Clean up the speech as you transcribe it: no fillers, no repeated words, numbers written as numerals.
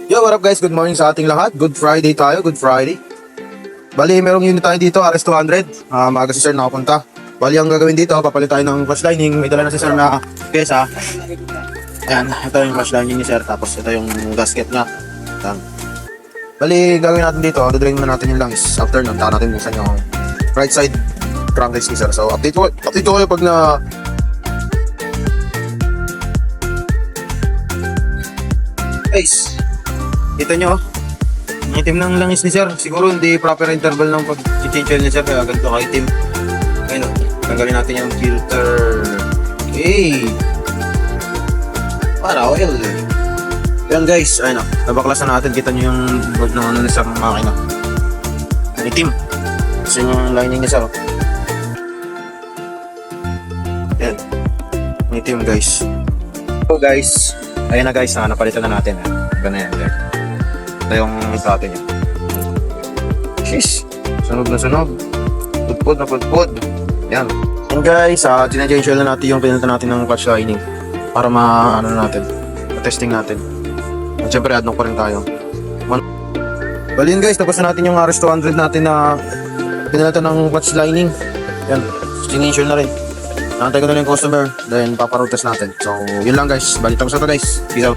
Yo, what up guys? Good morning sa ating lahat. Good Friday tayo, Good Friday. Bali, merong unit tayo dito, RS200. Maaga si sir nakapunta. Bali, ang gagawin dito, papalit tayo ng flash lining. May dala na si sir na pyesa. Ayan, ito yung flash lining ni sir. Tapos ito yung gasket niya. Ayan. Bali, gagawin natin dito, dodrawing na natin yung langis. After nun, taka natin buksan yung right side crankcase ni sir. So, update ko kayo pag na guys, kita nyo, ang itim ng langis ni sir. Siguro hindi proper interval ng pag-change oil ni sir, kaya ganito ka-itim. Ayun, tanggalin natin yung filter. Okay, para oil. Yan guys, ayun o, nabaklasan natin. Kita nyo yung board ng ano ni sir ng makina. Ang itim. Kasi yung lining ni sir. Yan, ang itim guys. So guys, ayun na guys, napalitan na natin. Ganyan yan. Ito yung plato niya. Sheesh, sunog na sunog. Pudpud na pudpud. Yan. And guys, tinadya-change na natin yung pinalitan natin ng clutch lining para ma-ano natin, ma-testing natin. At syempre, add-knock pa rin tayo. Bali yun guys, tapos na natin yung RS200 natin na pinalitan ng clutch lining. Yan, sination na rin. Nakantay ko na yung customer, then paparoad test natin. So, yun lang guys. Bali, tapos na ito guys. Peace out.